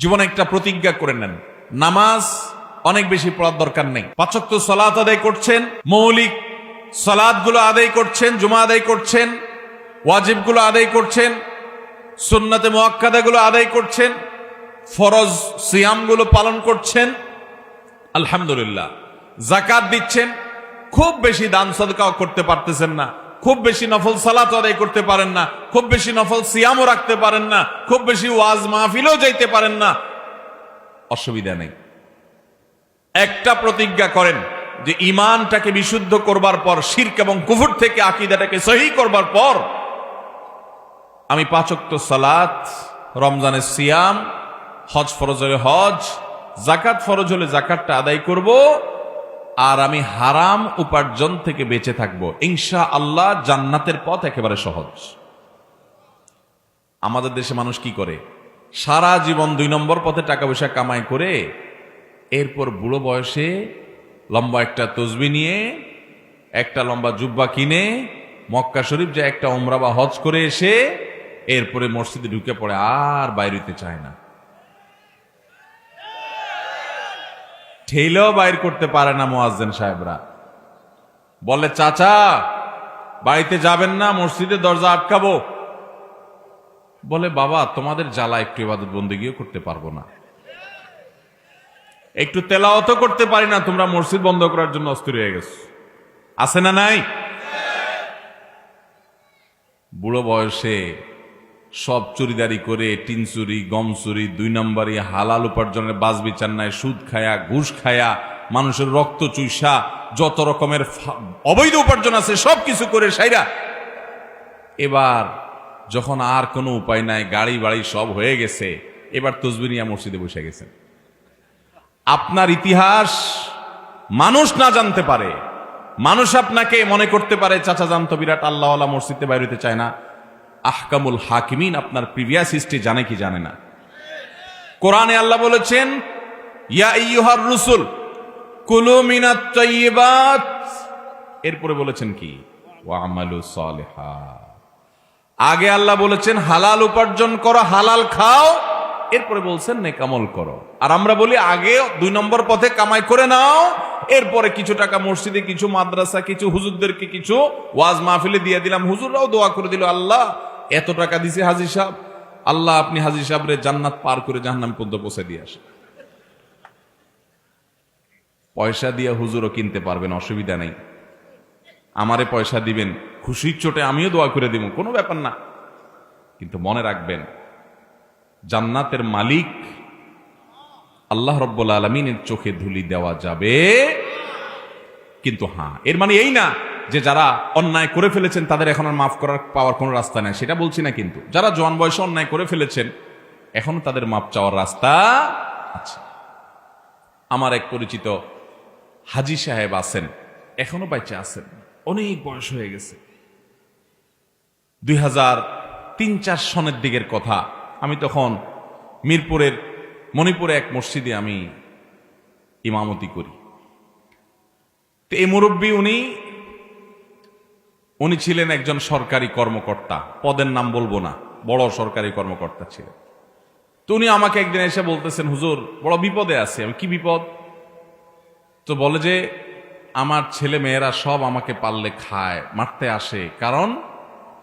জীবনে একটা প্রতিজ্ঞা করে নেন, নামাজ অনেক বেশি পড়ার দরকার নেই। 5 ওয়াক্ত সালাত আদায় করছেন, মৌলিক সালাতগুলো আদায় করছেন, জুমা আদায় করছেন, ওয়াজিবগুলো আদায় করছেন, সুন্নাতে মুআক্কাদাগুলো আদায় করছেন, ফরজ সিয়ামগুলো পালন করছেন, আলহামদুলিল্লাহ। যাকাত দিচ্ছেন, খুব বেশি দান সদকাও করতে পারতেছেন না, খুব বেশি নফল সালাত আদায় করতে পারেন না, খুব বেশি নফল সিয়ামও রাখতে পারেন না, খুব বেশি ওয়াজ মাহফিলেও যাইতে পারেন না, অসুবিধা নেই। একটা প্রতিজ্ঞা করেন যে ঈমানটাকে বিশুদ্ধ করবার পর, শিরক এবং কুফর থেকে আকীদাটাকে সহিহ করবার পর আমি 5 ওয়াক্ত সালাত, রমজানের সিয়াম, হজ ফরজ হলে হজ, যাকাত ফরজ হলে যাকাতটা আদায় করব, আর আমি হারাম উপার্জন থেকে বেঁচে থাকবো। ইনশাআল্লাহ জান্নাতের পথ একেবারে সহজ। আমাদের দেশে মানুষ কি করে, সারা জীবন 2 নম্বর পথে টাকা পয়সা কামাই করে এরপর বুড়ো বয়সে লম্বা একটা তসবিহ নিয়ে, একটা লম্বা জুব্বা কিনে মক্কা শরীফ যায় একটা উমরা বা হজ করে এসে এরপরে মসজিদে ঢুকে পড়ে, আর বাইরে হইতে চায় না, ঠেলেও বাইর করতে পারে না। মুয়াজ্জিন সাহেবরা বলে, চাচা বাড়িতে যাবেন না, মসজিদে দরজা আটকাবো। বলে, বাবা তোমাদের জ্বালা একটু ইবাদত বন্দেগীও করতে পারবো না, একটু তেলাওয়াতও করতে পারি না, তোমরা মসজিদ বন্ধ করার জন্য অস্থির হয়ে গেছো। আছে না নাই? বুড়ো বয়সে সব চুরিদারি করে, টিন চুরি, গম চুরি, 2 নম্বরই হালাল উপার্জনের বাজ বিচার নাই, সুদ খায়া, ঘুষ খায়া, মানুষের রক্ত চুইসা, যত রকমের অবৈধ উপার্জন আছে সব কিছু করে সাইরা এবার যখন আর কোনো উপায় নাই, গাড়ি বাড়ি সব হয়ে গেছে, এবার তসবিহ নিয়ে মসজিদে বসে গেছেন। আপনার ইতিহাস মানুষ না জানতে পারে, মানুষ আপনাকে মনে করতে পারে চাচা জানতো বিরাট আল্লাহওয়ালা, মসজিদে বাইরে হতে চায় না। আহকামুল হাকিমিন আপনার প্রিভিয়াস হিস্ট্রি জানে কি জানে না? কোরআনে আল্লাহ বলেছেন, ইয়া আইয়ুহার রুসুল কুলু মিনাত তাইয়্যিবাত, এরপরে বলেছেন কি, ওয়া আমালু সালিহা। আগে আল্লাহ বলেছেন হালাল উপার্জন করো, হালাল খাও, এরপরে বলছেন নেক আমল করো। আর আমরা বলি আগে 2 নম্বর পথে কামাই করে নাও, এরপরে কিছু টাকা মসজিদে, কিছু মাদ্রাসা, কিছু হুজুরদেরকে কিছু ওয়াজ মাহফিলে দিয়ে দিলাম, হুজুররাও দোয়া করে দিল, আল্লাহ এত টাকা দিছে হাজী সাহেব, আল্লাহ আপনি হাজী সাহেবরে জান্নাত পার করে জাহান্নাম পর্যন্ত পৌঁছে দিয়ে আসেন। পয়সা দিয়ে হুজুরও কিনতে পারবেন, অসুবিধা নেই। আমারে পয়সা দিবেন, খুশির চোটে আমিও দোয়া করে দিব, কোনো ব্যাপার না। কিন্তু মনে রাখবেন, জান্নাতের মালিক আল্লাহ রব্বুল আলামিনের চোখে ধুলি দেওয়া যাবে। কিন্তু হ্যাঁ, এর মানে এই না যে যারা অন্যায় করে ফেলেছেন তাদের এখন আর মাফ করার পাওয়ার কোনো রাস্তা নেই, সেটা বলছি না। কিন্তু যারা জওয়ান বয়সে অন্যায় করে ফেলেছেন এখনো তাদের মাফ চাওয়ার রাস্তা আছে। আমার এক পরিচিত হাজী সাহেব আছেন, এখনো বাইচে আছেন, অনেক বয়স হয়ে গেছে। 2003-4 সনের দিকের কথা, আমি তখন মিরপুরের মণিপুরে এক মসজিদে আমি ইমামতি করি। তো এই মুরব্বী উনি ছিলেন একজন সরকারি কর্মকর্তা, পদের নাম বলবো না, বড় সরকারি কর্মকর্তা ছিলেন। তো উনি আমাকে একদিন এসে বলতেছেন, হুজুর বড় বিপদে আছি। আমি, কি বিপদ? তো বলে যে আমার ছেলে মেয়েরা সব আমাকে পারলে খায়, মারতে আসে,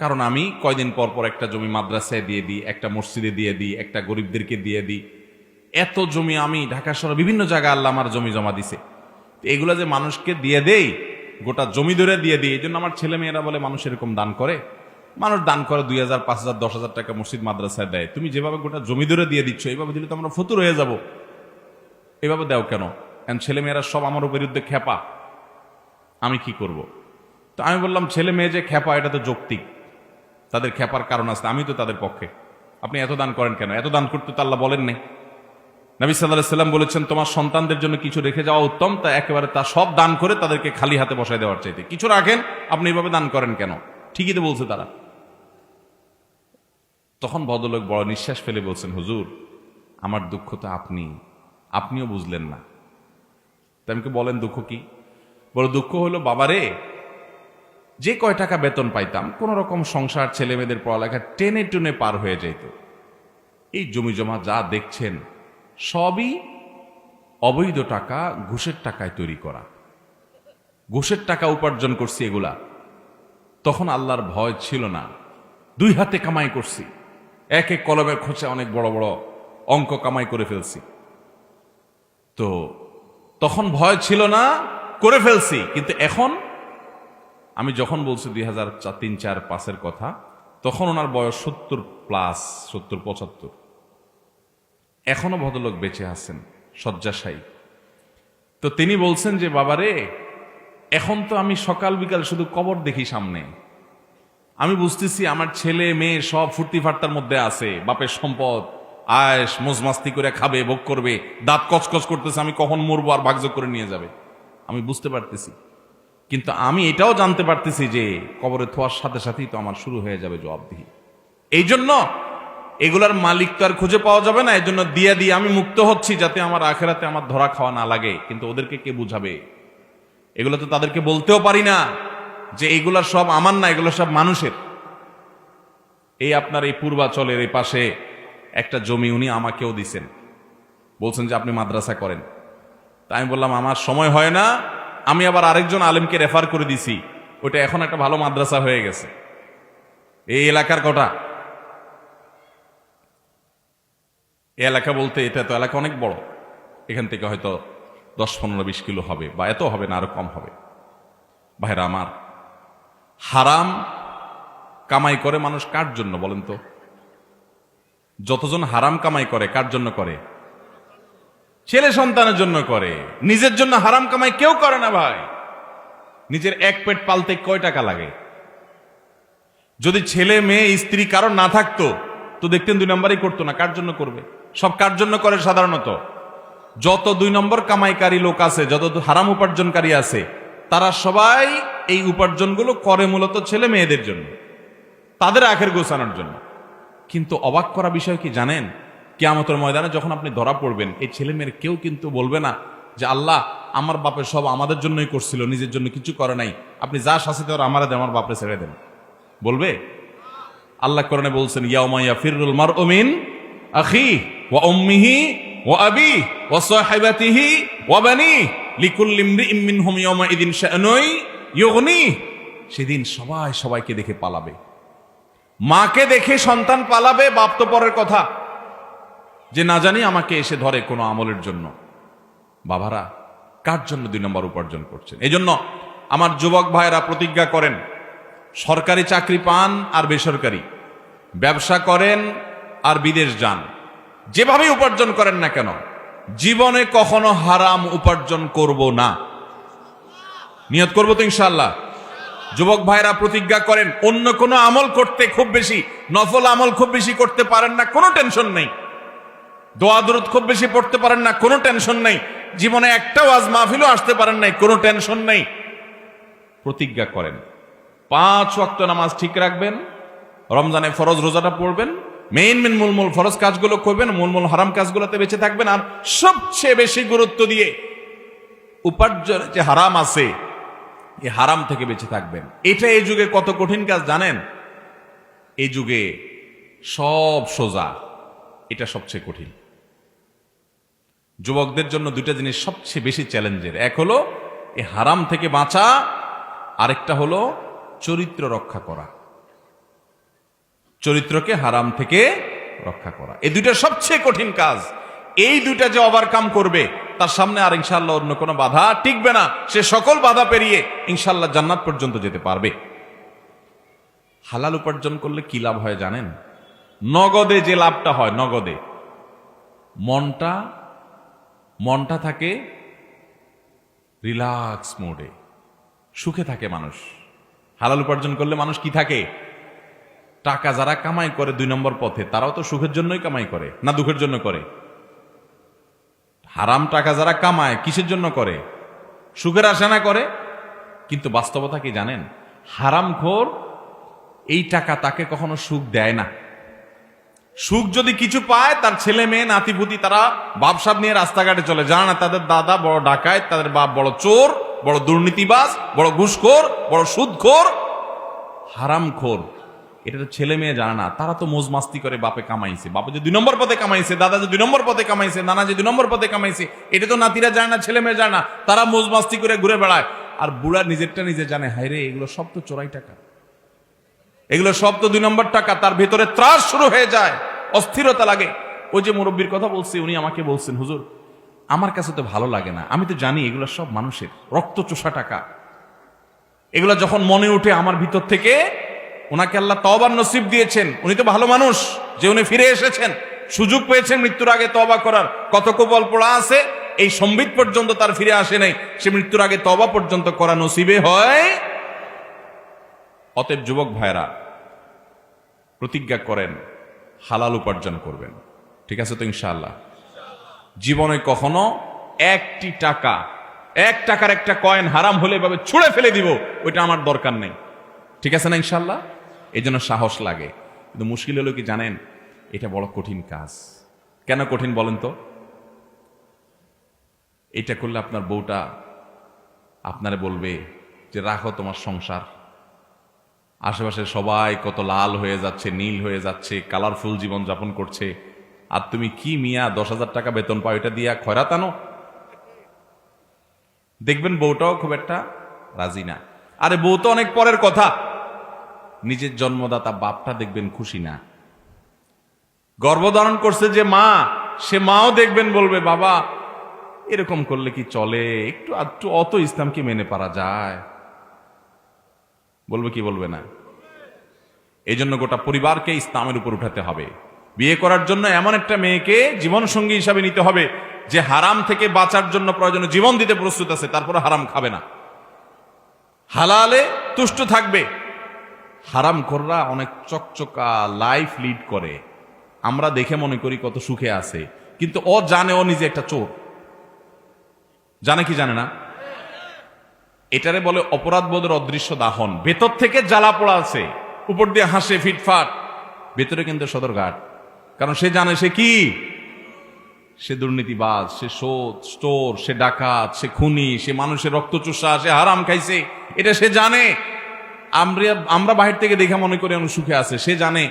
কারণ আমি কয়দিন পর পর একটা জমি মাদ্রাসায় দিয়ে দিই, একটা মসজিদে দিয়ে দিই, একটা গরিবদেরকে দিয়ে দিই। এত জমি আমি ঢাকা শহরে বিভিন্ন জায়গায় আল্লাহ আমার জমি জমা দিছে, এগুলা যে মানুষকে দিয়ে দেই, গোটা জমি ধরে দিয়ে দিই। এই জন্য আমার ছেলে মেয়েরা বলে মানুষ এরকম দান করে, মানুষ দান করে 2000, 5000, 10,000 টাকা মসজিদ মাদ্রাসায় দেয়, তুমি যেভাবে গোটা জমি ধরে দিয়ে দিচ্ছ, এইভাবে দিলে তো আমরা ফতুর হয়ে যাব, এভাবে দাও কেন? কারণ ছেলে মেয়েরা সব আমার বিরুদ্ধে খেপা, আমি কি করব? তো আমি বললাম, ছেলে মেয়ে যে খেপা এটা তো যৌক্তিক, তাদের খেপার কারণ আছে, আমি তো তাদের পক্ষে। আপনি এত দান করেন কেন? এত দান করতে তো আল্লাহ বলেন নাই। নবী সাল্লাল্লাহু আলাইহি সাল্লাম বলেছেন, তোমার সন্তানদের জন্য কিছু রেখে যাওয়া উত্তম, তা একেবারে তা সব দান করে তাদেরকে খালি হাতে বসায় দেওয়ার চাইতে কিছু রাখেন, আপনি এইভাবে দান করেন কেন? ঠিকই তো বলছে তারা। তখন ভদ্রলোক বড় নিঃশ্বাস ফেলে বলছেন, হুজুর আমার দুঃখ তো আপনিও বুঝলেন না। তাই আমাকে বলেন দুঃখ কি? বড় দুঃখ হলো, বাবারে যে কয় টাকা বেতন পাইতাম কোন রকম সংসার, ছেলে মেয়েদের পড়ালেখা টেনে টুনে পার হয়ে যেত। এই জমি জমা যা দেখছেন সবই অবৈধ টাকা, ঘুষের টাকায় তৈরি করা, ঘুষের টাকা উপার্জন করছি এগুলা। তখন আল্লাহর ভয় ছিল না, 2 হাতে কামাই করছি, এক এক কলমের খোঁচে অনেক বড় বড় অঙ্ক কামাই করে ফেলছি। তো তখন ভয় ছিল না, করে ফেলছি। কিন্তু এখন আমি যখন বলছি 2003-4-5 কথা, তখন ওনার বয়স 70+, 70-75। এখনো ভদ্রলোক বেঁচে আছেন, শয্যাশায়ী। তো তিনি বলছেন যে বাবারে, এখন তো আমি সকাল বিকাল শুধু কবর দেখি সামনে। আমি বুঝতেছি আমার ছেলে মেয়ে সব ফুর্তি ফাট্টার মধ্যে আছে, বাপের সম্পদ আয়েশ মজমাস্তি করে খাবে, ভোগ করবে, দাঁত কচকচ করতেছে, আমি কখন মরবো আর ভাগযোগ করে নিয়ে যাবে। আমি বুঝতে পারতেছি, কিন্তু আমি এটাও জানতে পারতেছি যে কবরে থোয়ার সাথে সাথেই তো আমার শুরু হয়ে যাবে জবাবদিহি। এই জন্য এগুলার মালিক তো আর খুঁজে পাওয়া যাবে না, এই জন্য দিয়ে দিয়ে আমি মুক্ত হচ্ছি, যাতে আমার আখেরাতে আমার ধরা খাওয়া না লাগে। কিন্তু ওদেরকে কে বুঝাবে? এগুলো তো তাদেরকে বলতেও পারি না যে এগুলা সব আমার না, এগুলো সব মানুষের। এই আপনার এই পূর্বাচলের এই পাশে একটা জমি উনি আমাকেও দিছেন, বলছেন যে আপনি মাদ্রাসা করেন। তাই আমি বললাম আমার সময় হয় না, আমি আবার আরেকজন আলেমকে রেফার করে দিছি, ওটা এখন একটা ভালো মাদ্রাসা হয়ে গেছে। এই এলাকার কটা, এই এলাকা বলতে এটা তো এলাকা অনেক বড়, এখান থেকে হয়তো 10-15-20 কিলো হবে, বা এত হবে না, আরো কম হবে। ভাইরা আমার, হারাম কামাই করে মানুষ কার জন্য বলেন তো? যতজন হারাম কামাই করে কার জন্য করে? ছেলে সন্তানের জন্য করে, নিজের জন্য হারাম কামাই কেউ করে না ভাই। নিজের এক পেট পালতে কয় টাকা লাগে? যদি ছেলে মেয়ে স্ত্রী কারণ না থাকতো তো দেখতেন 2 নম্বরই করতো না। কার জন্য করবে? সব কার জন্য করে? সাধারণত যত 2 নম্বর কামাইকারী লোক আছে, যত হারাম উপার্জনকারী আছে, তারা সবাই এই উপার্জনগুলো করে মূলত ছেলে মেয়েদের জন্য, তাদের আখের গোছানোর জন্য। কিন্তু অবাক করা বিষয় কি জানেন? কিয়ামতের ময়দানে যখন আপনি ধরা পড়বেন, এই ছেলে মেয়ের কেউ কিন্তু বলবে না যে আল্লাহ আমার বাপের সব আমাদের জন্যই করছিল, নিজের জন্য কিছু করে নাই, আপনি যা শাস্তি দেওয়ার আমারে দেন, আমার বাপরে ছেড়ে দেন। বলবে? আল্লাহ কোরআনে বলছেন ইয়াউমা ইয়াফিরুল মারউ মিন আখিহি ওয়া উম্মিহি ওয়া আবিহি ওয়া সাহিবাতিহি ওয়া বানিহি লিকুল্লি ইমরিইম মিনহুম ইয়াউমা ইযিন শা'নুন ইউগনিহি। সেদিন সবাই সবাইকে দেখে পালাবে। মাকে দেখে সন্তান পালাবে, বাপ তো পরের কথা, যে না জানি আমাকে এসে ধরে কোনো আমলের জন্য। বাবারা, কার জন্য 2 নম্বর উপার্জন করছেন? এই জন্য আমার যুবক ভাইয়েরা প্রতিজ্ঞা করেন, সরকারি চাকরি পান আর বেসরকারি, ব্যবসা করেন আর বিদেশ যান, যেভাবে উপার্জন করেন না কেন, জীবনে কখনো হারাম উপার্জন করব না। নিয়ত করবো তো ইনশাআল্লাহ। যুবক ভাইরা প্রতিজ্ঞা করেন, অন্য কোনো আমল করতে খুব বেশি, নফল আমল খুব বেশি করতে পারেন না, কোনো টেনশন নেই। দোয়া দরুদ খুব বেশি পড়তে পারেন না, কোনো টেনশন নেই। জীবনে একটা ওয়াজ মাহফিলও আসতে পারেন নাই, কোনো টেনশন নেই। প্রতিজ্ঞা করেন 5 ওয়াক্ত নামাজ ঠিক রাখবেন, রমজানে ফরজ রোজাটা পড়বেন, মেইন মূল ফরজ কাজগুলো করবেন, মূল হারাম কাজগুলোতে বেঁচে থাকবেন, আর সবচেয়ে বেশি গুরুত্ব দিয়ে উপার্জন যে হারাম আছে এই হারাম থেকে বেঁচে থাকবেন। এটা এই যুগে কত কঠিন কাজ জানেন? এই যুগে সব সোজা, এটা সবচেয়ে কঠিন। যুবকদের জন্য 2টা জিনিস সবচেয়ে বেশি চ্যালেঞ্জের। এক হলো এই হারাম থেকে বাঁচা, আরেকটা হলো চরিত্র রক্ষা করা, চরিত্রকে হারাম থেকে রক্ষা করা। এই 2টা সবচেয়ে কঠিন কাজ। এই 2টা যে ওভারকাম করবে, তার সামনে আর ইনশাআল্লাহ অন্য কোনো বাধা টিকবে না। সে সকল বাধা পেরিয়ে ইনশাআল্লাহ জান্নাত পর্যন্ত যেতে পারবে। হালাল উপার্জন করলে কি লাভ হয় জানেন? নগদে যে লাভটা হয়, নগদে মনটা থাকে রিল্যাক্স মোডে, সুখে থাকে মানুষ। হালাল উপার্জন করলে মানুষ কি থাকে? টাকা যারা কামাই করে 2 নম্বর পথে, তারাও তো সুখের জন্যই কামাই করে, না দুঃখের জন্য করে? হারাম টাকা যারা কামায় কিসের জন্য করে? সুখের আশা না করে? কিন্তু বাস্তবতা কি জানেন? হারামখোর এই টাকা তাকে কখনো সুখ দেয় না। সুখ যদি কিছু পায়, তার ছেলে মেয়ে নাতিপুতি তারা বাপসাব নিয়ে রাস্তাঘাটে চলে, জানা না তাদের দাদা বড় ডাকাত, তাদের বাপ বড় চোর, বড় দুর্নীতিবাজ, বড় ঘুষখোর, বড় সুদখোর, হারামখোর। এটা তো ছেলে মেয়ে জানে না, তারা তো মোজ মাস্তি করে বাপে কামাইছে, বাপে যে 2 নম্বর পদে কামাইছে, দাদা যে 2 নম্বর পদে কামাইছে, নানা যে 2 নম্বর পদে কামাইছে, এটা তো নাতিরা জানে না, ছেলে মেয়ে জানে না, তারা মোজ মাস্তি করে ঘুরে বেড়ায়। আর বুড়া নিজেরটা নিজে জানে, হায় রে এগুলো সব তো চোরাই টাকা, এগুলো সব তো 2 নম্বর টাকা। তার ভেতরে ত্রাস শুরু হয়ে যায়, অস্থিরতা লাগে। ওই যে মুরব্বীর কথা বলছি, উনি আমাকে বলছেন, হুজুর আমার কাছে তো ভালো লাগে না, আমি তো জানি এগুলো সব মানুষের রক্ত চোষা টাকা, এগুলো যখন মনে উঠে আমার ভিতর থেকে, ওনাকে আল্লাহ তওবার নসিব দিয়েছেন, উনি তো ভালো মানুষ যে উনি ফিরে এসেছেন, সুযোগ পেয়েছেন মৃত্যুর আগে তওবা করার। কত কবল পড়া আছে, এই সম্বিত পর্যন্ত তার ফিরে আসে নাই, সে মৃত্যুর আগে তওবা পর্যন্ত করা নসিবে হয়। অতএব যুবক ভাইরা, প্রতিজ্ঞা করেন হালাল উপার্জন করবেন, ঠিক আছে তো ইনশাআল্লাহ? জীবনে কখনো একটি টাকা, 1 টাকার একটা কয়েন হারাম হলে এভাবে ছুঁড়ে ফেলে দিব, ওইটা আমার দরকার নেই, ঠিক আছে না ইনশাআল্লাহ? এই জন্য সাহস লাগে। কিন্তু মুশকিল হলো কি জানেন, এটা বড় কঠিন কাজ। কেন কঠিন বলেন তো? এটা করলে আপনার বউটা আপনারে বলবে যে রাখো তোমার সংসার, আশেপাশে সবাই কত লাল হয়ে যাচ্ছে, নীল হয়ে যাচ্ছে, কালারফুল জীবন যাপন করছে, আর তুমি কি মিয়া 10,000 টাকা বেতন পাও, এটা দিয়া খয়রাত আনো। দেখবেন বউটাও খুব একটা রাজি না। আরে বউ তো অনেক পরের কথা, নিজের জন্মদাতা বাপটা দেখবেন খুশি না। গর্ভধারণ করছে যে মা, সে মাও দেখবেন বলবে বাবা এরকম করলে কি চলে, একটু একটু অত ইসলাম কি মেনে পারা যায়? বলবে কি বলবে না? এই জন্য গোটা পরিবারকে ইসলামের উপর উঠাতে হবে। বিয়ে করার জন্য এমন একটা মেয়েকে জীবন সঙ্গী হিসাবে নিতে হবে যে হারাম থেকে বাঁচার জন্য প্রয়োজনে জীবন দিতে প্রস্তুত আছে, তারপরে হারাম খাবে না, হালালে তুষ্ট থাকবে। হারাম খোররা অনেক চকচকা লাইফ লিড করে, আমরা দেখে মনে করি কত সুখে আছে, কিন্তু ও জানে ও নিজে একটা চোর। জানে কি জানে না? এটারে বলে অপরাধ বোধের অদৃশ্য দাহন। ভেতর থেকে জ্বালা পোড়া আছে, উপর দিয়ে হাসে ফিটফাট, ভেতরে কিন্তু সদরঘাট। কারণ সে জানে সে কি, সে দুর্নীতিবাজ, সে চোর, সে ডাকাত, সে খুনি, সে মানুষের রক্তচোষা, সে হারাম খাইছে, এটা সে জানে। আমরা বাহির থেকে দেখে মনে করি অনেক সুখে আছে, সে জানে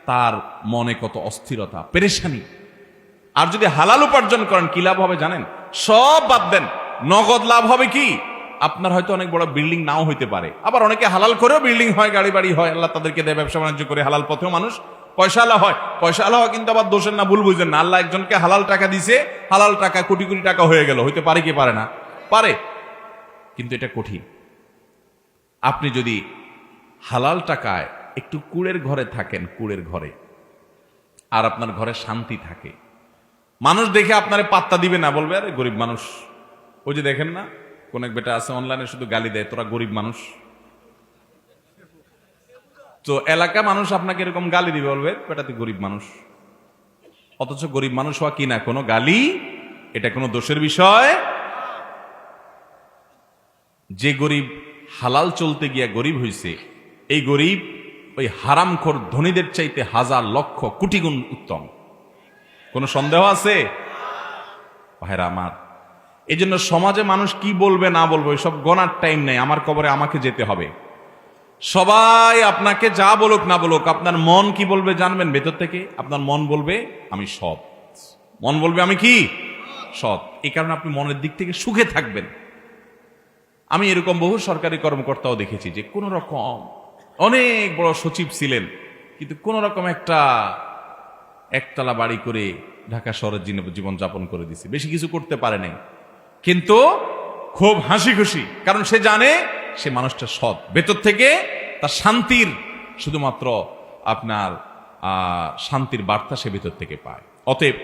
তার মনে কত অস্থিরতা, পেরেশানি। আর যদি হালাল উপার্জন করেন কি লাভ হবে জানেন? সব বাদ দেন, নগদ লাভ হবে কি? আপনার হয়তো অনেক বড় বিল্ডিং নাও হইতে পারে, আবার অনেকে হালাল করেও বিল্ডিং হয়, গাড়ি বাড়ি হয়, আল্লাহ তাদেরকে দেয়, ব্যবসা বাণিজ্য করে হালাল পথেও মানুষ পয়সা আলা হয়। পয়সা আলা হয় কিন্তু আবার দোষের না, ভুল বুঝেন না। আল্লাহ একজনকে হালাল টাকা দিছে, হালাল টাকা কোটি কোটি টাকা হয়ে গেল, হইতে পারে কি পারে না? পারে, কিন্তু এটা কঠিন। আপনি যদি হালাল টাকায় একটু কুড়ের ঘরে থাকেন, কুড়ের ঘরে, আর আপনার ঘরে শান্তি থাকে, মানুষ দেখে আপনারে পাত্তা দিবে না, বলবে আরে গরিব মানুষ। ওই যে দেখেন না, কোন এক বেটা আছে অনলাইনে শুধু গালি দেয়, তোরা গরিব মানুষ। তো এলাকা মানুষ আপনাকে এরকম গালি দিবে, বলবে বেটা তুই গরিব মানুষ। অথচ গরিব মানুষ হওয়া কি না কোনো গালি, এটা কোনো দোষের বিষয়। যে গরিব হালাল চলতে গিয়া গরিব হইছে, এই গরিব ওই হারামখোর ধনীদের চাইতে হাজার লক্ষ কোটি গুণ উত্তম। কোন সন্দেহ আছে ভাইরা আমার? এই জন্য সমাজে মানুষ কি বলবে না বলবে সব গণার টাইম নেই। আমার কবরে আমাকে যেতে হবে। সবাই আপনাকে যা বলুক না বলুক, আপনার মন কি বলবে জানবেন? ভেতর থেকে আপনার মন বলবে আমি সৎ, মন বলবে আমি কি সৎ। এই কারণে আপনি মনের দিক থেকে সুখে থাকবেন। আমি এরকম বহু সরকারি কর্মকর্তাও দেখেছি যে কোন রকম অনেক বড় সচিব ছিলেন, কিন্তু কোন রকম একটা একতলা বাড়ি করে ঢাকা শহরের জীবন যাপন করে দিছে, বেশি কিছু করতে পারে নাই, কিন্তু খুব হাসি খুশি। কারণ সে জানে সে মানুষটা সৎ, ভেতর থেকে তার শান্তির শুধুমাত্র আপনার শান্তির বার্তা সে ভেতর থেকে পায়। অতএব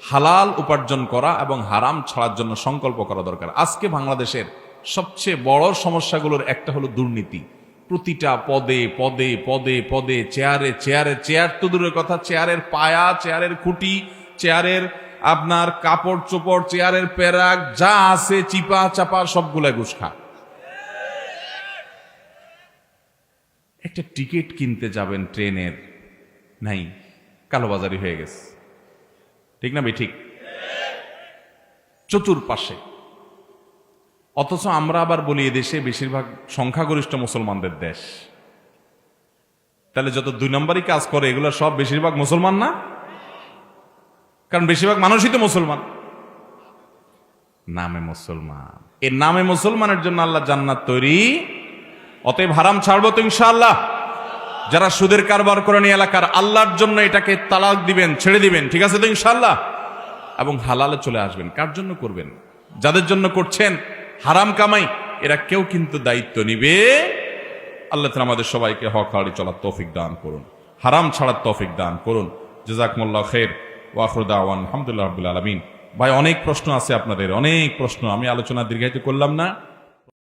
হালাল উপার্জন করা এবং হারাম ছাড়ার জন্য সংকল্প করা দরকার। আজকে বাংলাদেশের সবচেয়ে বড় সমস্যাগুলোর একটা হলো দুর্নীতি। প্রতিটা পদে পদে পদে পদে চেয়ারে চেয়ারে, চেয়ার তো দূরের কথা, চেয়ারের পায়া, চেয়ারের খুঁটি, চেয়ারের আপনার কাপড় চোপড়, চেয়ারের পেরাক যা আছে চিপা চাপা সবগুলা ঘুষ খা। একটা টিকিট কিনতে যাবেন ট্রেনের, নাই, কালোবাজারি হয়ে গেছে, ঠিক না? ঠিক চতুর্পাশে। অথচ আমরা আবার বলি এদেশে বেশিরভাগ সংখ্যাগরিষ্ঠ মুসলমানদের দেশ, তাহলে যত 2 নম্বরই কাজ করে এগুলো সব বেশিরভাগ মুসলমান না? কারণ বেশিরভাগ মানুষই তো মুসলমান, নামে মুসলমান। এই নামে মুসলমানের জন্য আল্লাহ জান্নাত তৈরি। অতএব হারাম ছাড়বো তো ইনশাআল্লাহ। যারা সুদের কারবার করেন এই এলাকার, আল্লাহর জন্য এটাকে তালাক দিবেন, ছেড়ে দিবেন, ঠিক আছে তো ইনশাআল্লাহ? এবং হালালে চলে আসবেন। কার জন্য করবেন? যাদের জন্য করছেন হারাম কামাই, এরা কেউ কিন্তু দায়িত্ব নিবে। আল্লাহ তাআলা আমাদের সবাইকে হক হালালি চলার তৌফিক দান করুন, হারাম ছাড়ার তৌফিক দান করুন। জাযাকুমুল্লাহ খাইর ওয়া আখিরু দাওয়ানা আলহামদুলিল্লাহি রাব্বিল আলামিন। ভাই, অনেক প্রশ্ন আছে আপনাদের, অনেক প্রশ্ন, আমি আলোচনা দীর্ঘায়িত করলাম না।